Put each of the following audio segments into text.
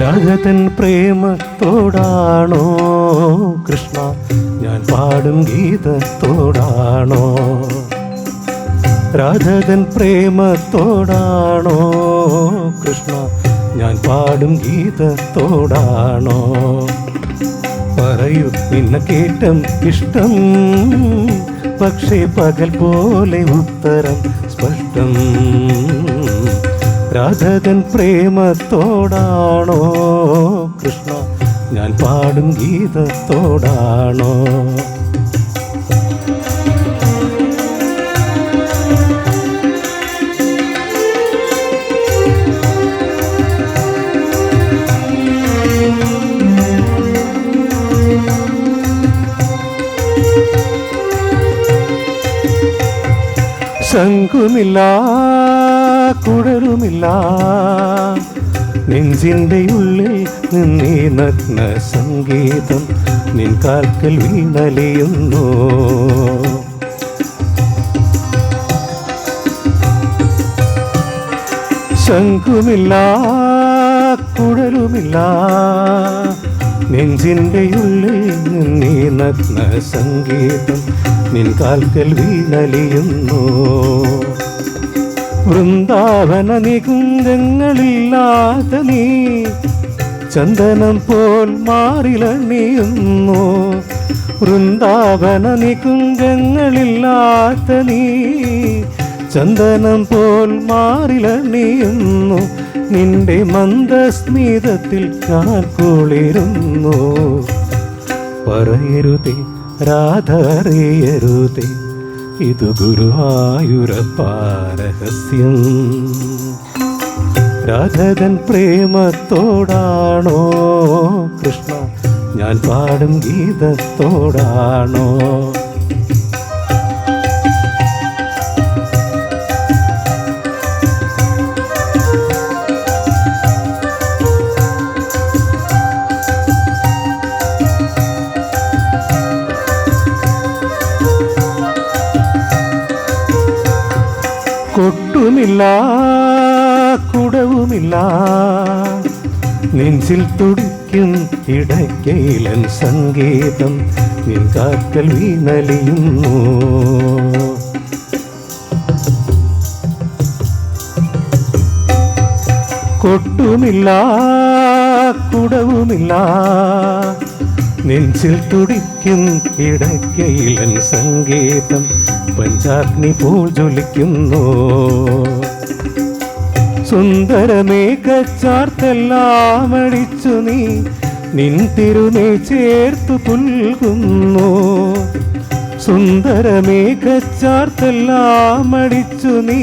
രാധതൻ പ്രേമത്തോടാണോ കൃഷ്ണ ഞാൻ പാടും ഗീതത്തോടാണോ? രാധതൻ പ്രേമത്തോടാണോ കൃഷ്ണ ഞാൻ പാടും ഗീതത്തോടാണോ? പറയൂ നിന്നെ കേട്ടം ഇഷ്ടം, പക്ഷേ പകൽ പോലെ ഉത്തരം സ്പഷ്ടം. രാധതൻ പ്രേമത്തോടാണോ കൃഷ്ണ ഞാൻ പാടും ഗീതത്തോടാണോ? ശംഖുമില്ല കുഴലുമില്ല നെഞ്ചിൻ്റെ ഉള്ളിൽ നിന്നീ നഗ്ന സംഗീതം നിൻ കാൽക്കൽ വീണലിയുന്നു. ശംഖുമില്ല കുഴലുമില്ല നെഞ്ചിൻ്റെ ഉള്ളിൽ നിന്നീ നഗ്ന സംഗീതം നിൻ കാൽക്കൽ വീണലിയുന്നു. വൃന്ദാവന നികുഞ്ചങ്ങളില്ലാത്ത നീ ചന്ദനം പോൽ മാറിലണിയുന്നു. വൃന്ദാവന നികുഞ്ചങ്ങളില്ലാത്ത നീ ചന്ദനം പോൽ മാറിലണിയുന്നു. നിന്റെ മന്ദസ്മിതത്തിൽ ഞാൻ കുളിരുന്നു. പറയരുതേ രാധ അറിയരുതേ ഇതു ഗുരുവായൂരപ്പ രഹസ്യം. രാധതൻ പ്രേമത്തോടാണോ കൃഷ്ണ ഞാൻ പാടും ഗീതത്തോടാണോ? കൊട്ടുമില്ല കുടവുമില്ല നെഞ്ചിൽ തുടിക്കും ഇടയ്ക്കയിലൻ സംഗീതം നിൻ കാൽക്കൽ വീണലിയുന്നു. കൊട്ടുമില്ല കുടവുമില്ല നെഞ്ചിൽ തുടിക്കും ഇടയ്ക്കയിലൻ സംഗീതം പഞ്ചാഗ്നി പോൽ ജ്വലിക്കുന്നു. സുന്ദരമേഘച്ചാർത്തെല്ലാം അടിച്ചു നീ നിൻ തിരുമേ ചേർത്തു പുൽകുന്നു. സുന്ദരമേഘച്ചാർത്തെല്ലാം അടിച്ചു നീ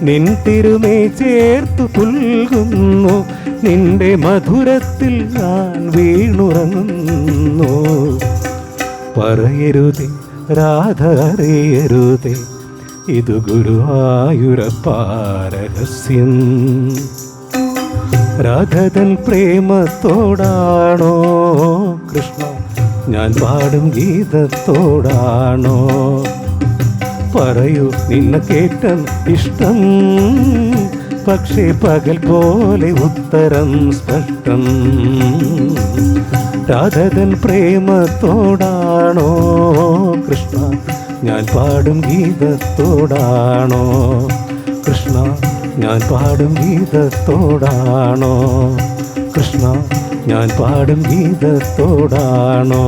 നിൻ തിരുമേ ചേർത്തു പുൽകുന്നു. നിന്റെ മധുരത്തിൽ ഞാൻ വീണുറങ്ങുന്നു. പറയരുതേ രാധ അറിയരുതേ ഇതു ഗുരുവായൂരപ്പ രഹസ്യം. രാധതൻ പ്രേമത്തോടാണോ കൃഷ്ണ ഞാൻ പാടും ഗീതത്തോടാണോ? പറയൂ നിന്നെ കേട്ടം ഇഷ്ടം, പക്ഷേ പകൽ പോലെ ഉത്തരം സ്പഷ്ടം. രാധതൻ പ്രേമത്തോടാണോ കൃഷ്ണ ഞാൻ പാടും ഗീതത്തോടാണോ? കൃഷ്ണ ഞാൻ പാടും ഗീതത്തോടാണോ? കൃഷ്ണ ഞാൻ പാടും ഗീതത്തോടാണോ?